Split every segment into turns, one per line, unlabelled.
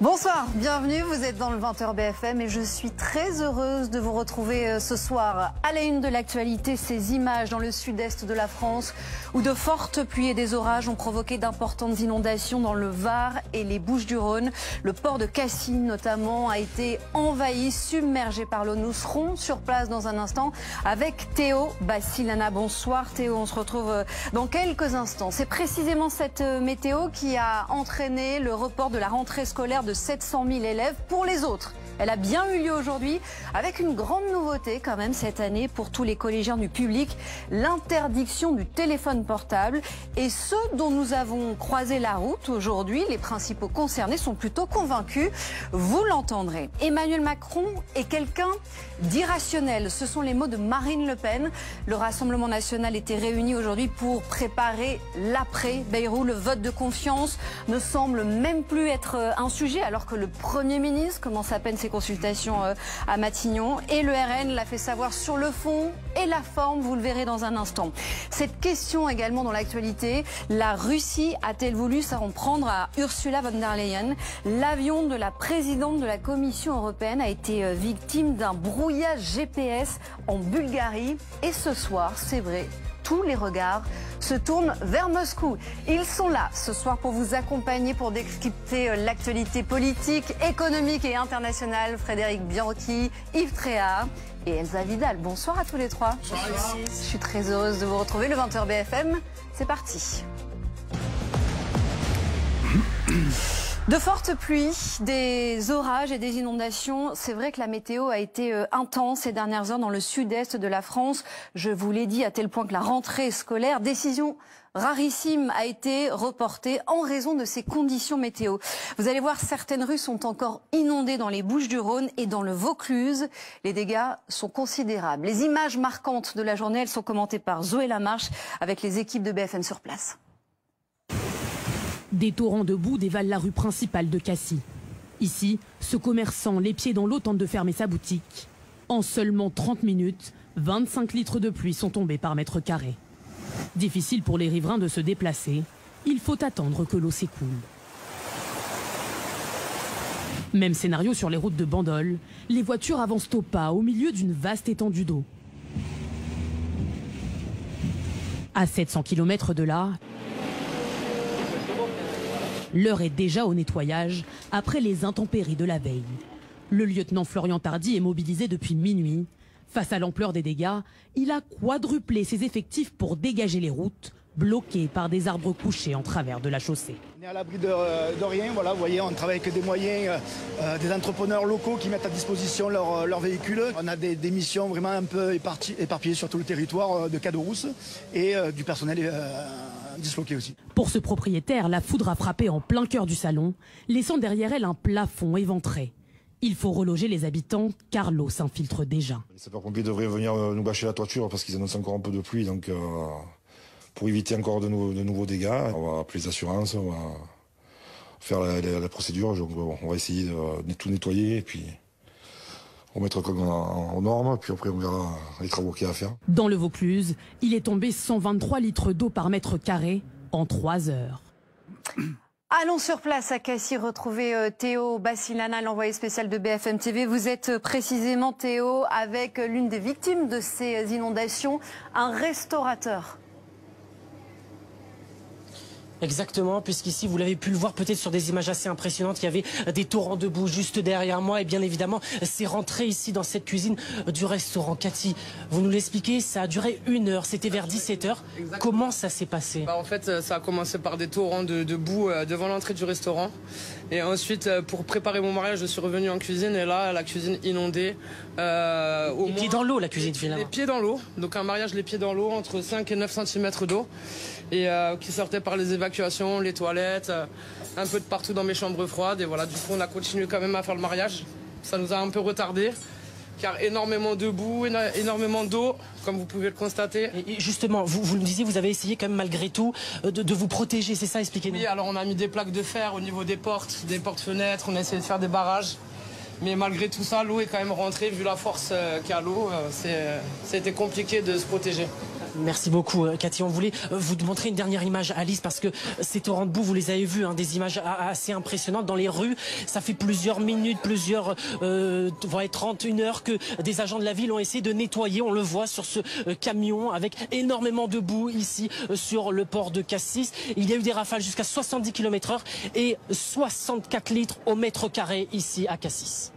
Bonsoir, bienvenue, vous êtes dans le 20h BFM et je suis très heureuse de vous retrouver ce soir. À la une de l'actualité, ces images dans le sud-est de la France où de fortes pluies et des orages ont provoqué d'importantes inondations dans le Var et les Bouches-du-Rhône. Le port de Cassis notamment a été envahi, submergé par l'eau. Nous serons sur place dans un instant avec Théo Bassilana. Bonsoir Théo, on se retrouve dans quelques instants. C'est précisément cette météo qui a entraîné le report de la rentrée scolaire de 700 000 élèves pour les autres. Elle a bien eu lieu aujourd'hui avec une grande nouveauté quand même cette année pour tous les collégiens du public, l'interdiction du téléphone portable. Et ceux dont nous avons croisé la route aujourd'hui, les principaux concernés sont plutôt convaincus. Vous l'entendrez. Emmanuel Macron est quelqu'un d'irrationnel. Ce sont les mots de Marine Le Pen. Le Rassemblement national était réuni aujourd'hui pour préparer l'après-Bayrou. Le vote de confiance ne semble même plus être un sujet alors que le Premier ministre commence à peine ses consultations à Matignon et le RN l'a fait savoir sur le fond et la forme, vous le verrez dans un instant. Cette question également dans l'actualité, la Russie a-t-elle voulu s'en prendre à Ursula von der Leyen? L'avion de la présidente de la Commission européenne a été victime d'un brouillage GPS en Bulgarie et ce soir, c'est vrai, tous les regards se tournent vers Moscou. Ils sont là ce soir pour vous accompagner, pour décrypter l'actualité politique, économique et internationale. Frédéric Bianchi, Yves Tréhard et Elsa Vidal. Bonsoir à tous les trois. Bonsoir. Je suis très heureuse de vous retrouver. Le 20h BFM, c'est parti. De fortes pluies, des orages et des inondations. C'est vrai que la météo a été intense ces dernières heures dans le sud-est de la France. Je vous l'ai dit à tel point que la rentrée scolaire, décision rarissime, a été reportée en raison de ces conditions météo. Vous allez voir, certaines rues sont encore inondées dans les Bouches-du-Rhône et dans le Vaucluse. Les dégâts sont considérables. Les images marquantes de la journée, elles sont commentées par Zoé Lamarche avec les équipes de BFM sur place.
Des torrents de boue dévalent la rue principale de Cassis. Ici, ce commerçant, les pieds dans l'eau, tente de fermer sa boutique. En seulement 30 minutes, 25 litres de pluie sont tombés par mètre carré. Difficile pour les riverains de se déplacer, il faut attendre que l'eau s'écoule. Même scénario sur les routes de Bandol, les voitures avancent au pas au milieu d'une vaste étendue d'eau. À 700 km de là, l'heure est déjà au nettoyage après les intempéries de la veille. Le lieutenant Florian Tardy est mobilisé depuis minuit. Face à l'ampleur des dégâts, il a quadruplé ses effectifs pour dégager les routes, bloquées par des arbres couchés en travers de la chaussée.
On est à l'abri de rien, voilà, vous voyez, on travaille avec des moyens, des entrepreneurs locaux qui mettent à disposition leurs véhicules. On a des missions vraiment un peu éparpillées sur tout le territoire de Caderousse et du personnel disloqué aussi.
Pour ce propriétaire, la foudre a frappé en plein cœur du salon, laissant derrière elle un plafond éventré. Il faut reloger les habitants car l'eau s'infiltre déjà.
Les sapeurs-pompiers devraient venir nous bâcher la toiture parce qu'ils annoncent encore un peu de pluie, donc pour éviter encore de nouveaux dégâts, on va appeler les assurances, on va faire la procédure, on va essayer de tout nettoyer et puis remettre en norme, puis après on verra les travaux qu'il y a à faire.
Dans le Vaucluse, il est tombé 123 litres d'eau par mètre carré en 3 heures.
Allons sur place à Cassis retrouver Théo Bassilana, l'envoyé spécial de BFM TV. Vous êtes précisément, Théo, avec l'une des victimes de ces inondations, un restaurateur.
Exactement, puisqu'ici, vous l'avez pu le voir peut-être sur des images assez impressionnantes, il y avait des torrents de boue juste derrière moi et bien évidemment, c'est rentré ici dans cette cuisine du restaurant. Cathy, vous nous l'expliquez, ça a duré 1 heure, c'était vers 17 h. Comment ça s'est passé?
En fait, ça a commencé par des torrents de boue devant l'entrée du restaurant. Et ensuite, pour préparer mon mariage, je suis revenu en cuisine et là, la cuisine inondée.
Les pieds dans l'eau, la cuisine finalement.
Les pieds dans l'eau, donc un mariage les pieds dans l'eau, entre 5 et 9 cm d'eau. Et qui sortait par les évacuations, les toilettes, un peu de partout dans mes chambres froides. Et voilà, du coup, on a continué quand même à faire le mariage. Ça nous a un peu retardé, car énormément de boue, énormément d'eau, comme vous pouvez le constater.
Et justement, vous nous disiez, vous avez essayé quand même malgré tout de vous protéger, c'est ça? Expliquez-nous.
Oui, alors on a mis des plaques de fer au niveau des portes-fenêtres, on a essayé de faire des barrages. Mais malgré tout ça, l'eau est quand même rentrée, vu la force qu'il y a à l'eau, c'était compliqué de se protéger.
Merci beaucoup Cathy. On voulait vous montrer une dernière image, Alice, parce que ces torrents de boue, vous les avez vus, des images assez impressionnantes dans les rues. Ça fait plusieurs minutes, plusieurs 31 heures que des agents de la ville ont essayé de nettoyer. On le voit sur ce camion avec énormément de boue ici sur le port de Cassis. Il y a eu des rafales jusqu'à 70 km/h et 64 litres au mètre carré ici à Cassis.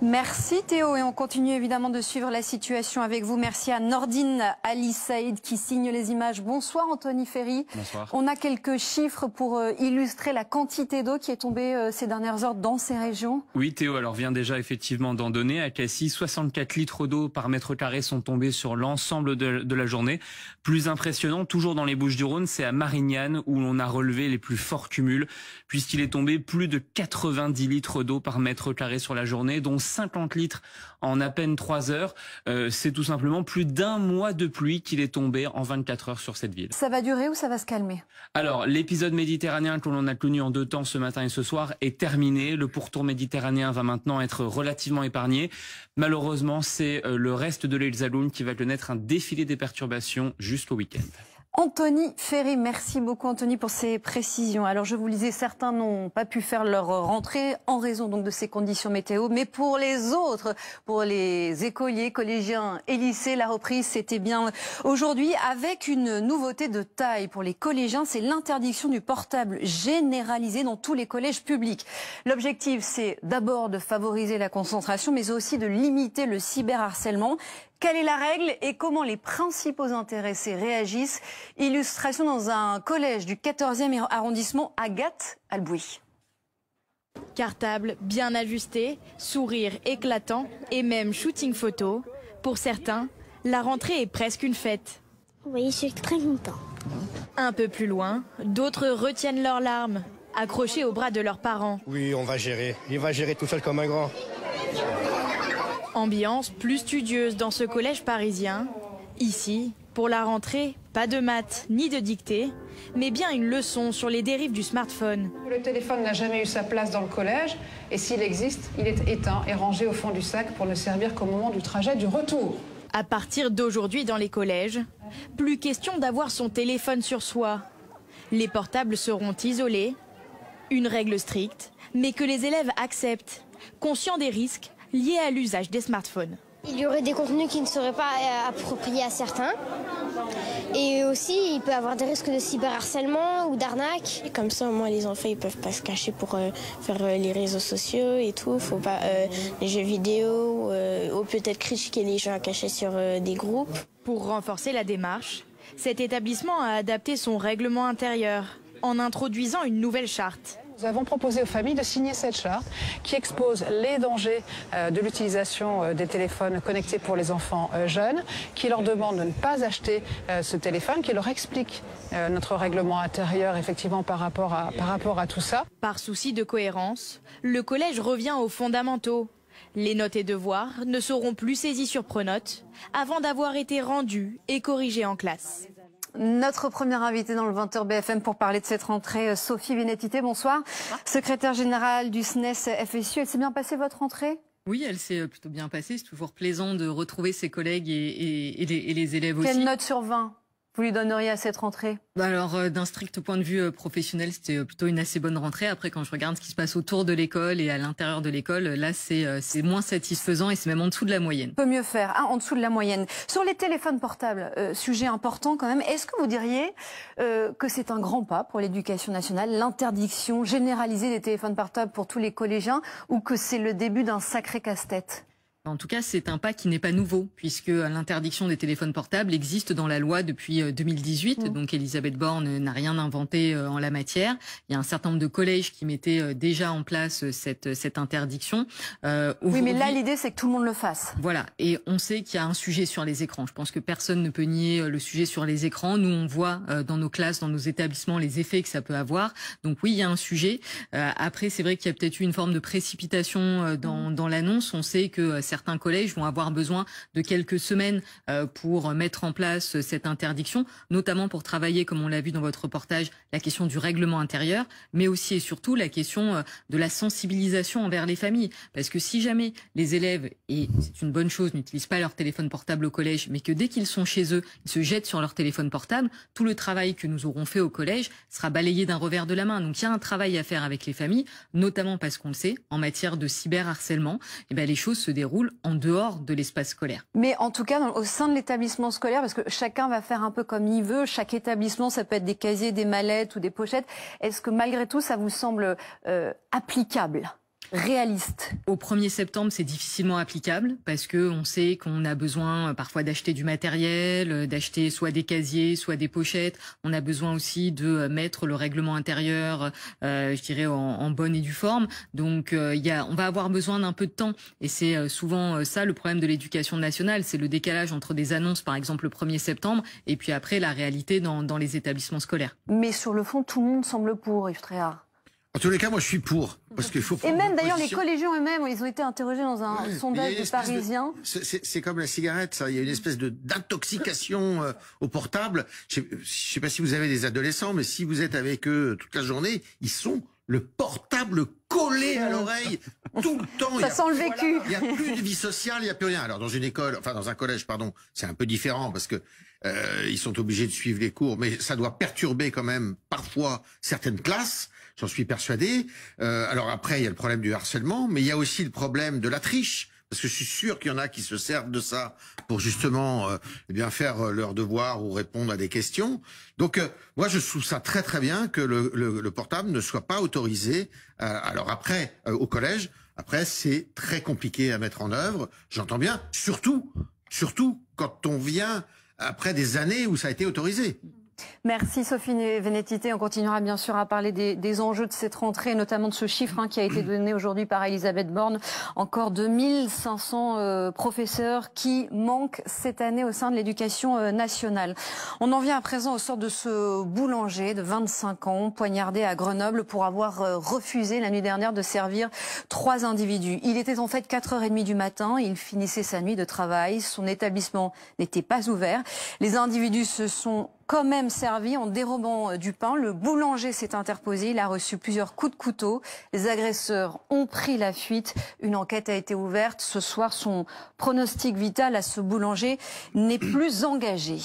Merci Théo, et on continue évidemment de suivre la situation avec vous. Merci à Nordine Ali Saïd qui signe les images. Bonsoir Anthony Ferry.
Bonsoir.
On a quelques chiffres pour illustrer la quantité d'eau qui est tombée ces dernières heures dans ces régions.
Oui Théo, alors vient déjà effectivement d'en donner. À Cassis, 64 litres d'eau par mètre carré sont tombés sur l'ensemble de la journée. Plus impressionnant, toujours dans les Bouches-du-Rhône, c'est à Marignane où l'on a relevé les plus forts cumuls, puisqu'il est tombé plus de 90 litres d'eau par mètre carré sur la journée, dont 50 litres en à peine 3 heures. C'est tout simplement plus d'un mois de pluie qu'il est tombé en 24 heures sur cette ville.
Ça va durer ou ça va se calmer?
Alors, l'épisode méditerranéen que l'on a connu en 2 temps ce matin et ce soir est terminé. Le pourtour méditerranéen va maintenant être relativement épargné. Malheureusement, c'est le reste de l'île Zaloun qui va connaître un défilé des perturbations jusqu'au week-end.
Anthony Ferry, merci beaucoup Anthony pour ces précisions. Alors je vous le disais, certains n'ont pas pu faire leur rentrée en raison donc de ces conditions météo, mais pour les autres, pour les écoliers, collégiens et lycées, la reprise c'était bien aujourd'hui avec une nouveauté de taille pour les collégiens, c'est l'interdiction du portable généralisé dans tous les collèges publics. L'objectif c'est d'abord de favoriser la concentration, mais aussi de limiter le cyberharcèlement. Quelle est la règle et comment les principaux intéressés réagissent? Illustration dans un collège du 14e arrondissement, Agathe Albouy.
Cartable bien ajusté, sourire éclatant et même shooting photo. Pour certains, la rentrée est presque une fête.
Oui, je suis très content.
Un peu plus loin, d'autres retiennent leurs larmes, accrochés au bras de leurs parents.
Oui, on va gérer. Il va gérer tout seul comme un grand.
Ambiance plus studieuse dans ce collège parisien. Ici, pour la rentrée, pas de maths ni de dictée, mais bien une leçon sur les dérives du smartphone.
Le téléphone n'a jamais eu sa place dans le collège et s'il existe, il est éteint et rangé au fond du sac pour ne servir qu'au moment du trajet du retour.
À partir d'aujourd'hui dans les collèges, plus question d'avoir son téléphone sur soi. Les portables seront isolés, une règle stricte, mais que les élèves acceptent, conscients des risques liés à l'usage des smartphones.
Il y aurait des contenus qui ne seraient pas appropriés à certains. Et aussi, il peut y avoir des risques de cyberharcèlement ou d'arnaque.
Comme ça, au moins, les enfants, ils peuvent pas se cacher pour faire les réseaux sociaux et tout. Faut pas les jeux vidéo ou peut-être critiquer les gens à cacher sur des groupes.
Pour renforcer la démarche, cet établissement a adapté son règlement intérieur en introduisant une nouvelle charte.
Nous avons proposé aux familles de signer cette charte qui expose les dangers de l'utilisation des téléphones connectés pour les enfants jeunes, qui leur demande de ne pas acheter ce téléphone, qui leur explique notre règlement intérieur effectivement par rapport à tout ça.
Par souci de cohérence, le collège revient aux fondamentaux. Les notes et devoirs ne seront plus saisis sur Pronote avant d'avoir été rendus et corrigés en classe.
Notre première invitée dans le 20h BFM pour parler de cette rentrée, Sophie Vénétité, bonsoir. Secrétaire générale du SNES FSU, elle s'est bien passée votre rentrée?
Oui, elle s'est plutôt bien passée. C'est toujours plaisant de retrouver ses collègues et les élèves aussi.
Quelle note sur 20 vous lui donneriez à cette rentrée?
Alors, d'un strict point de vue professionnel, c'était plutôt une assez bonne rentrée. Après, quand je regarde ce qui se passe autour de l'école et à l'intérieur de l'école, là, c'est moins satisfaisant et c'est même en dessous de la moyenne.
Peut mieux faire, en dessous de la moyenne. Sur les téléphones portables, sujet important quand même, est-ce que vous diriez que c'est un grand pas pour l'éducation nationale, l'interdiction généralisée des téléphones portables pour tous les collégiens, ou que c'est le début d'un sacré casse-tête?
En tout cas, c'est un pas qui n'est pas nouveau, puisque l'interdiction des téléphones portables existe dans la loi depuis 2018. Donc, Elisabeth Borne n'a rien inventé en la matière. Il y a un certain nombre de collèges qui mettaient déjà en place cette interdiction.
Oui, mais là, l'idée, c'est que tout le monde le fasse.
Voilà. Et on sait qu'il y a un sujet sur les écrans. Je pense que personne ne peut nier le sujet sur les écrans. Nous, on voit dans nos classes, dans nos établissements, les effets que ça peut avoir. Donc oui, il y a un sujet. Après, c'est vrai qu'il y a peut-être eu une forme de précipitation dans l'annonce. On sait que certains collèges vont avoir besoin de quelques semaines pour mettre en place cette interdiction, notamment pour travailler, comme on l'a vu dans votre reportage, la question du règlement intérieur, mais aussi et surtout la question de la sensibilisation envers les familles. Parce que si jamais les élèves, et c'est une bonne chose, n'utilisent pas leur téléphone portable au collège, mais que dès qu'ils sont chez eux, ils se jettent sur leur téléphone portable, tout le travail que nous aurons fait au collège sera balayé d'un revers de la main. Donc il y a un travail à faire avec les familles, notamment parce qu'on le sait, en matière de cyberharcèlement, les choses se déroulent en dehors de l'espace scolaire.
Mais en tout cas, au sein de l'établissement scolaire, parce que chacun va faire un peu comme il veut, chaque établissement, ça peut être des casiers, des mallettes ou des pochettes, est-ce que malgré tout, ça vous semble applicable ? Réaliste.
Au 1er septembre, c'est difficilement applicable parce que on sait qu'on a besoin parfois d'acheter du matériel, d'acheter soit des casiers, soit des pochettes. On a besoin aussi de mettre le règlement intérieur, je dirais, en bonne et due forme. Donc, on va avoir besoin d'un peu de temps. Et c'est souvent ça le problème de l'éducation nationale, c'est le décalage entre des annonces, par exemple le 1er septembre, et puis après la réalité dans les établissements scolaires.
Mais sur le fond, tout le monde semble pour, Yves Tréhard.
En tous les cas, moi je suis pour. Parce qu'il faut
et même d'ailleurs les collégiens eux-mêmes, ils ont été interrogés dans un sondage des Parisiens.
C'est comme la cigarette, ça. Il y a une espèce d'intoxication au portable. Je sais pas si vous avez des adolescents, mais si vous êtes avec eux toute la journée, ils sont le portable collé à l'oreille tout le temps.
Ça sent le vécu.
Il n'y a plus de vie sociale, il n'y a plus rien. Alors dans une école, enfin dans un collège, pardon, c'est un peu différent parce que ils sont obligés de suivre les cours, mais ça doit perturber quand même parfois certaines classes. J'en suis persuadé. Alors après, il y a le problème du harcèlement, mais il y a aussi le problème de la triche. Parce que je suis sûr qu'il y en a qui se servent de ça pour justement faire leur devoir ou répondre à des questions. Donc moi, je trouve ça très très bien que le portable ne soit pas autorisé. Alors après, au collège, après c'est très compliqué à mettre en œuvre. J'entends bien. Surtout quand on vient après des années où ça a été autorisé.
Merci Sophie Vénétité. On continuera bien sûr à parler des enjeux de cette rentrée, notamment de ce chiffre qui a été donné aujourd'hui par Elisabeth Borne. Encore 2500 professeurs qui manquent cette année au sein de l'éducation nationale. On en vient à présent au sort de ce boulanger de 25 ans, poignardé à Grenoble pour avoir refusé la nuit dernière de servir 3 individus. Il était en fait 4h30 du matin, il finissait sa nuit de travail, son établissement n'était pas ouvert. Les individus se sont quand même servi en dérobant du pain. Le boulanger s'est interposé, il a reçu plusieurs coups de couteau. Les agresseurs ont pris la fuite. Une enquête a été ouverte. Ce soir, son pronostic vital à ce boulanger n'est plus engagé.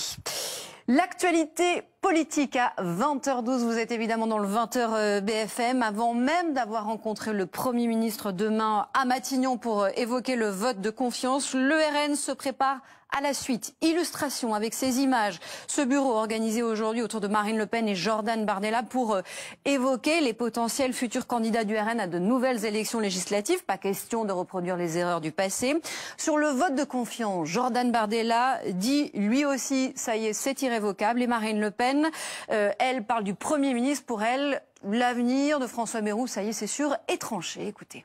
L'actualité politique à 20h12, vous êtes évidemment dans le 20h BFM. Avant même d'avoir rencontré le Premier ministre demain à Matignon pour évoquer le vote de confiance, le RN se prépare à la suite. Illustration avec ces images. Ce bureau organisé aujourd'hui autour de Marine Le Pen et Jordan Bardella pour évoquer les potentiels futurs candidats du RN à de nouvelles élections législatives. Pas question de reproduire les erreurs du passé. Sur le vote de confiance, Jordan Bardella dit lui aussi, ça y est, c'est irrévocable. Et Marine Le Pen, elle parle du Premier ministre. Pour elle, l'avenir de François Bayrou, ça y est, c'est sûr, est tranché. Écoutez.